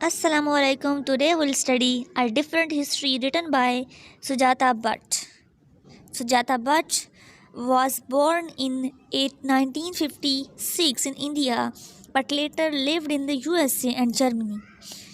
Assalamu alaikum. Today we'll study a different history written by Sujata Bhatt. Sujata Bhatt was born in 1956 in India but later lived in the USA and Germany.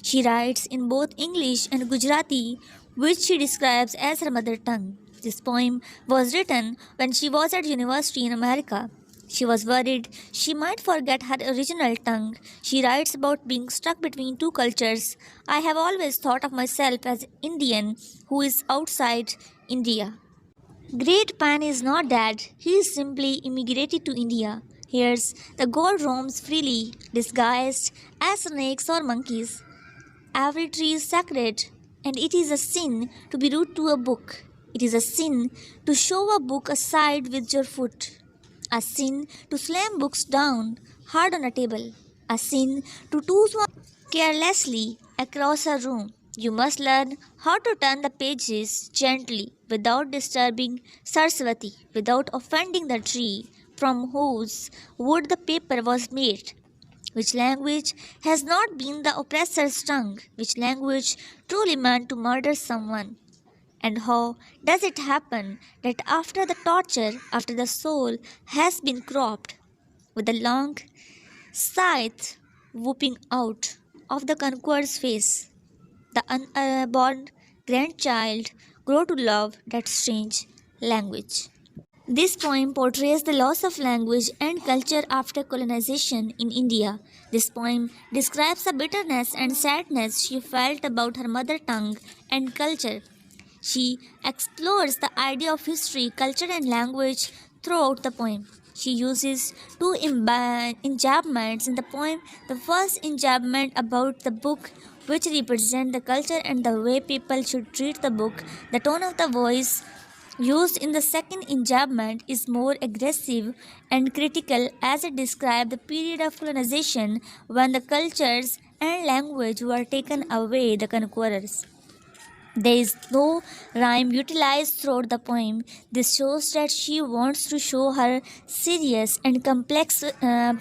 She writes in both English and Gujarati, which she describes as her mother tongue. This poem was written when she was at university in America. She was worried she might forget her original tongue. She writes about being stuck between two cultures. I have always thought of myself as Indian who is outside India. Great Pan is not dead, he is simply immigrated to India. Here's the god roams freely, disguised as snakes or monkeys. Every tree is sacred, and it is a sin to be rude to a book. It is a sin to shove a book aside with your foot. A sin to slam books down hard on a table. A sin to toss one carelessly across a room. You must learn how to turn the pages gently without disturbing Saraswati, without offending the tree from whose wood the paper was made. Which language has not been the oppressor's tongue? Which language truly meant to murder someone? And how does it happen that after the torture, after the soul has been cropped, with a long scythe whooping out of the conqueror's face, the unborn grandchild grow to love that strange language? This poem portrays the loss of language and culture after colonization in India. This poem describes the bitterness and sadness she felt about her mother tongue and culture. She explores the idea of history, culture, and language throughout the poem. She uses two enjambments in the poem. The first enjambment about the book, which represent the culture and the way people should treat the book. The tone of the voice used in the second enjambment is more aggressive and critical as it describes the period of colonization when the cultures and language were taken away the conquerors. There is no rhyme utilized throughout the poem. This shows that she wants to show her serious and complex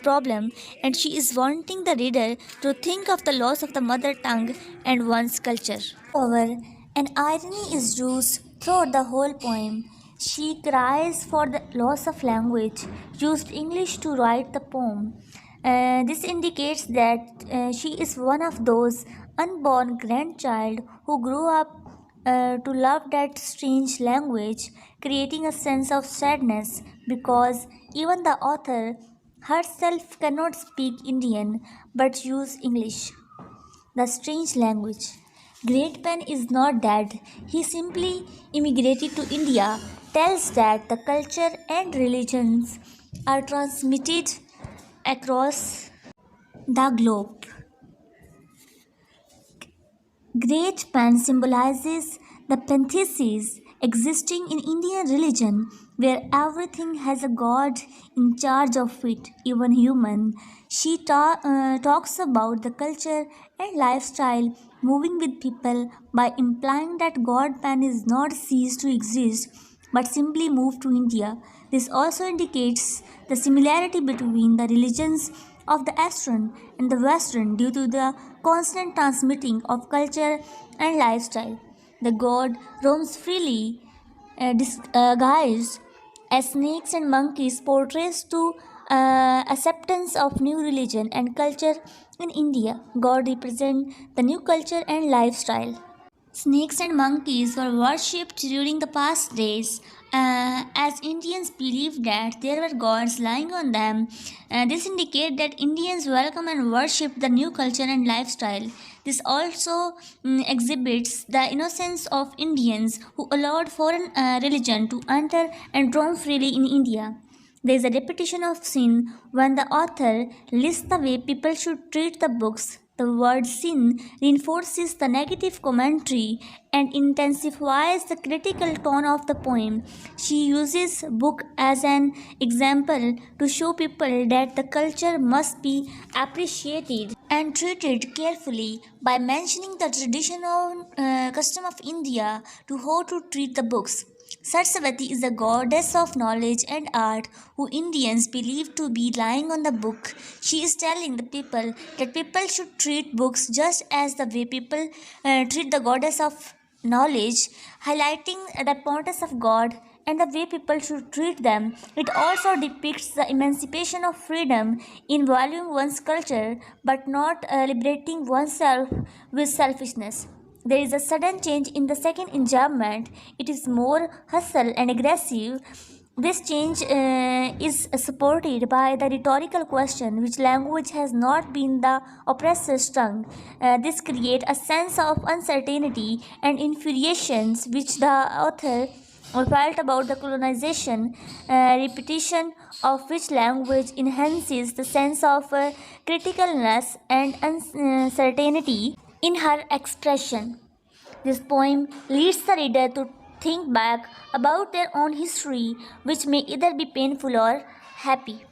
problem, and she is wanting the reader to think of the loss of the mother tongue and one's culture. However, an irony is used throughout the whole poem. She cries for the loss of language, used English to write the poem. This indicates that she is one of those unborn grandchild who grew up to love that strange language, creating a sense of sadness because even the author herself cannot speak Indian but use English. The strange language. Great Pen is not dead, he simply immigrated to India, tells that the culture and religions are transmitted across the globe. Great Pan symbolizes the panthesis existing in Indian religion where everything has a god in charge of it, even human. She talks about the culture and lifestyle moving with people by implying that God Pan is not ceased to exist but simply moved to India. This also indicates the similarity between the religions of the Eastern and the Western due to the constant transmitting of culture and lifestyle. The god roams freely, disguised as snakes and monkeys, portrays to acceptance of new religion and culture in India. God represents the new culture and lifestyle. Snakes and monkeys were worshipped during the past days, as Indians believed that there were gods lying on them. This indicates that Indians welcome and worship the new culture and lifestyle. This also exhibits the innocence of Indians who allowed foreign religion to enter and roam freely in India. There is a repetition of sin when the author lists the way people should treat the books. The word sin reinforces the negative commentary and intensifies the critical tone of the poem. She uses book as an example to show people that the culture must be appreciated and treated carefully by mentioning the traditional custom of India to how to treat the books. Sarswati is a goddess of knowledge and art who Indians believe to be lying on the book. She is telling the people that people should treat books just as the way people treat the goddess of knowledge, highlighting the importance of God and the way people should treat them. It also depicts the emancipation of freedom in valuing one's culture but not liberating oneself with selfishness. There is a sudden change in the second enjambment. It is more hustle and aggressive. This change is supported by the rhetorical question which language has not been the oppressor's tongue. This creates a sense of uncertainty and infuriations which the author felt about the colonization, repetition of which language enhances the sense of criticalness and uncertainty in her expression. This poem leads the reader to think back about their own history, which may either be painful or happy.